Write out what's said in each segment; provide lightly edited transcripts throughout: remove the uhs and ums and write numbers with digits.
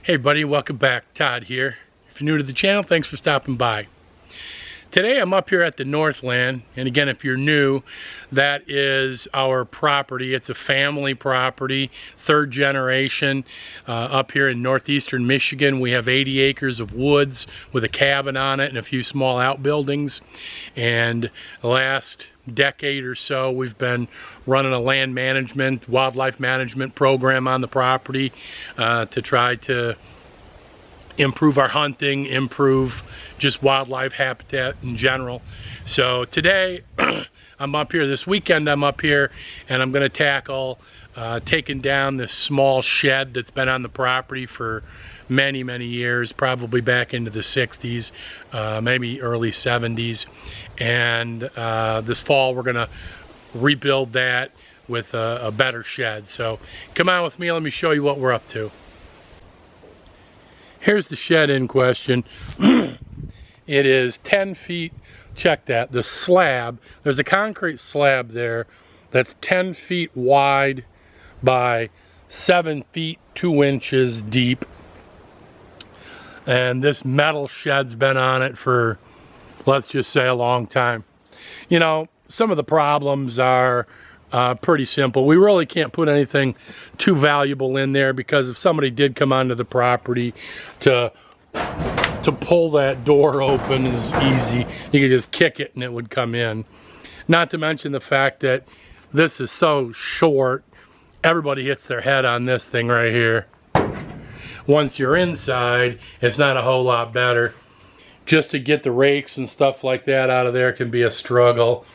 Hey buddy, welcome back. Todd here. If you're new to the channel, thanks for stopping by. Today I'm up here at the Northland, and again, if you're new, that is our property. It's a family property, third generation, up here in northeastern Michigan. We have 80 acres of woods with a cabin on it and a few small outbuildings. And the last decade or so, we've been running a land management, wildlife management program on the property to try to improve our hunting, improve just wildlife habitat in general. So today I'm up here, this weekend I'm up here, and I'm going to tackle taking down this small shed that's been on the property for many years, probably back into the 60s, maybe early 70s. And this fall we're going to rebuild that with a better shed. So come on with me, let me show you what we're up to. Here's the shed in question. It is 10 feet, check that, the slab, there's a concrete slab there that's 10 feet wide by 7 feet 2 inches deep. And this metal shed's been on it for, let's just say, a long time. You know, some of the problems are pretty simple. We really can't put anything too valuable in there, because if somebody did come onto the property to pull that door open is easy. You could just kick it and it would come in. Not to mention the fact that this is so short, everybody hits their head on this thing right here. Once you're inside, it's not a whole lot better. Just to get the rakes and stuff like that out of there can be a struggle.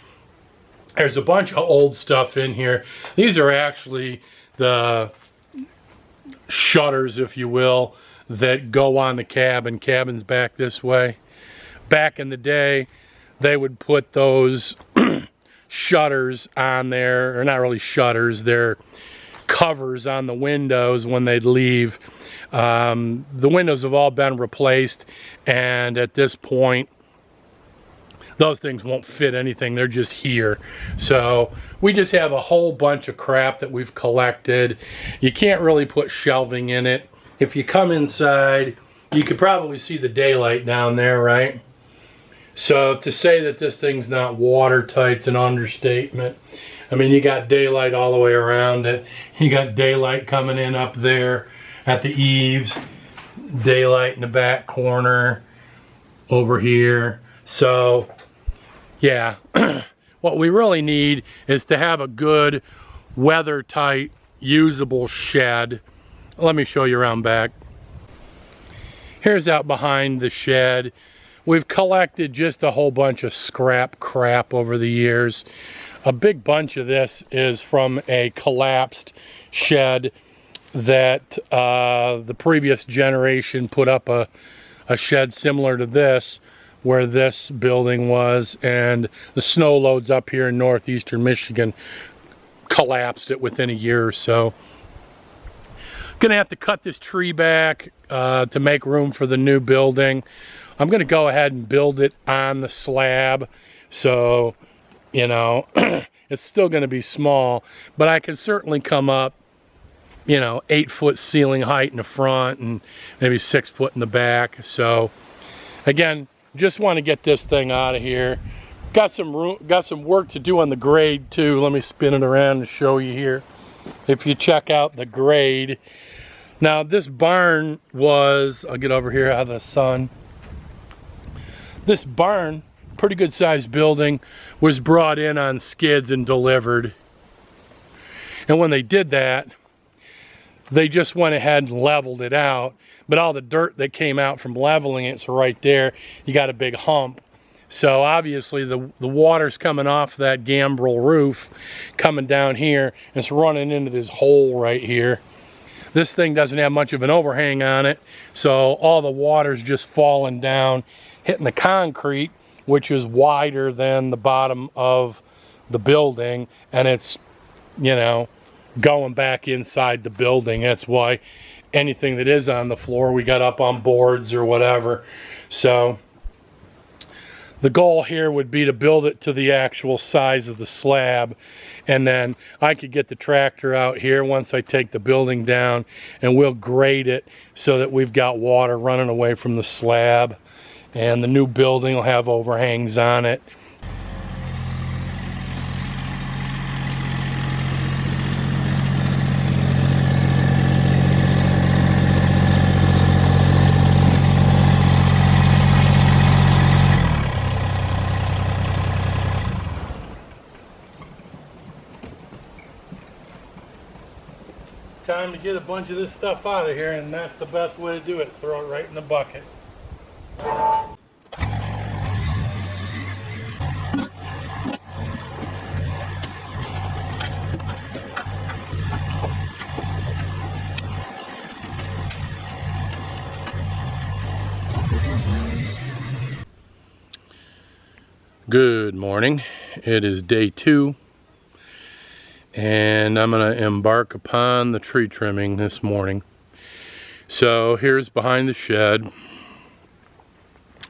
There's a bunch of old stuff in here. These are actually the shutters, if you will, that go on the cabin. Cabin's back this way. Back in the day, they would put those shutters on there, or not really shutters, they're covers on the windows when they'd leave. The windows have all been replaced, and at this point, those things won't fit anything. They're just here. So we just have a whole bunch of crap that we've collected. You can't really put shelving in it. If you come inside, you could probably see the daylight down there, right? So to say that this thing's not watertight's an understatement. I mean, you got daylight all the way around it. You got daylight coming in up there at the eaves, daylight in the back corner over here. So yeah, what we really need is to have a good weather-tight, usable shed. Let me show you around back. Here's out behind the shed. We've collected just a whole bunch of scrap crap over the years. A big bunch of this is from a collapsed shed that the previous generation put up a shed similar to this, where this building was, and the snow loads up here in northeastern Michigan collapsed it within a year or so. Gonna have to cut this tree back to make room for the new building. I'm gonna go ahead and build it on the slab, so you know it's still gonna be small, but I can certainly come up, you know, 8-foot ceiling height in the front and maybe 6 foot in the back. So again, just want to get this thing out of here. Got some room, got some work to do on the grade too. Let me spin it around and show you here. If you check out the grade. Now this barn was, I'll get over here out of the sun. This barn, pretty good sized building, was brought in on skids and delivered. And when they did that, they just went ahead and leveled it out, but all the dirt that came out from leveling it's right there, you got a big hump. So obviously the water's coming off that gambrel roof, coming down here, and it's running into this hole right here. This thing doesn't have much of an overhang on it, so all the water's just falling down, hitting the concrete, which is wider than the bottom of the building, and it's, you know, going back inside the building. That's why anything that is on the floor we got up on boards or whatever. So The goal here would be to build it to the actual size of the slab, and then I could get the tractor out here once I take the building down, and we'll grade it so that we've got water running away from the slab, and the new building will have overhangs on it. Time to get a bunch of this stuff out of here, and that's the best way to do it. Throw it right in the bucket. Good morning. It is day 2. And I'm going to embark upon the tree trimming this morning. So here's behind the shed.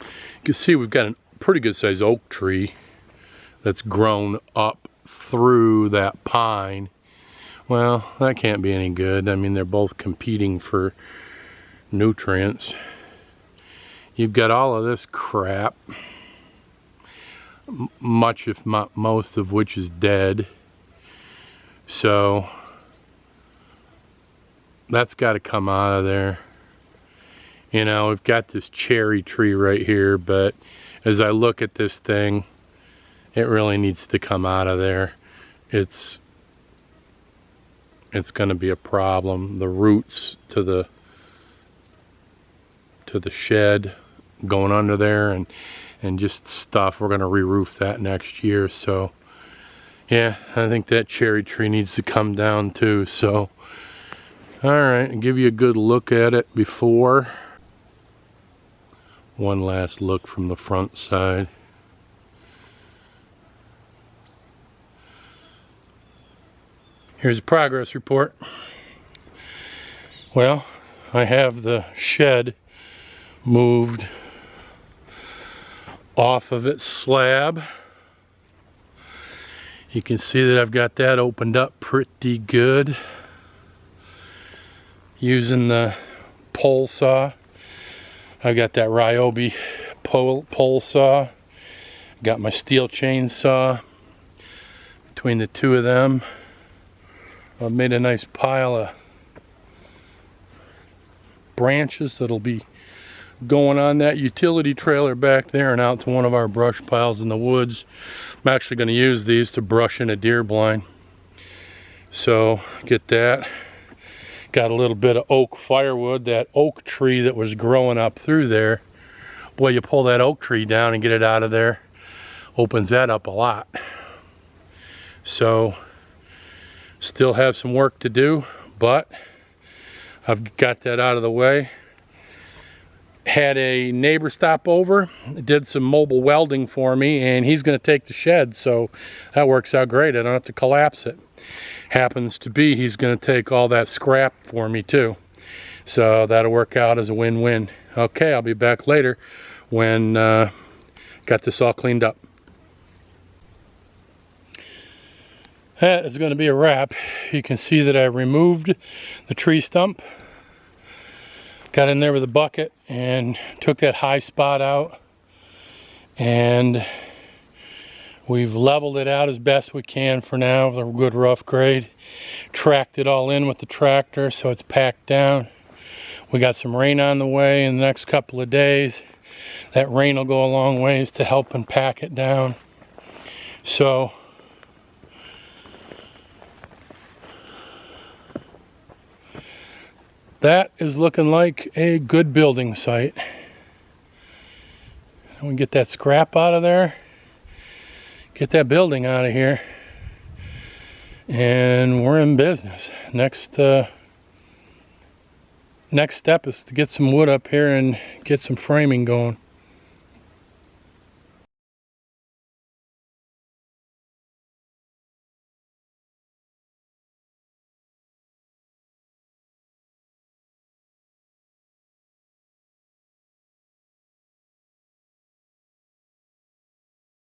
You can see we've got a pretty good sized oak tree that's grown up through that pine. Well, that can't be any good. I mean, they're both competing for nutrients. You've got all of this crap, much if not most of which is dead. So that's got to come out of there. You know, we've got this cherry tree right here, but as I look at this thing, it really needs to come out of there. It's going to be a problem. The roots to the shed going under there, and just stuff. We're going to re-roof that next year, so yeah, I think that cherry tree needs to come down too. So, alright, give you a good look at it before. One last look from the front side. Here's a progress report. Well, I have the shed moved off of its slab. You can see that I've got that opened up pretty good using the pole saw. I've got that Ryobi pole saw. Got my steel chainsaw. Between the two of them, I've made a nice pile of branches that'll be going on that utility trailer back there and out to one of our brush piles in the woods. I'm actually going to use these to brush in a deer blind. So get that. Got a little bit of oak firewood, that oak tree that was growing up through there. Boy, you pull that oak tree down and get it out of there, opens that up a lot. So still have some work to do, but I've got that out of the way. Had a neighbor stop over, did some mobile welding for me, and he's going to take the shed, so that works out great. I don't have to collapse it. Happens to be he's going to take all that scrap for me too, so that'll work out as a win-win. Okay, I'll be back later when got this all cleaned up. That is going to be a wrap. You can see that I removed the tree stump. Got in there with a bucket and took that high spot out, and we've leveled it out as best we can for now with a good rough grade. Tracked it all in with the tractor so it's packed down. We got some rain on the way in the next couple of days. That rain will go a long ways to help and pack it down. So that is looking like a good building site. We can get that scrap out of there, get that building out of here, and we're in business. Next step is to get some wood up here and get some framing going.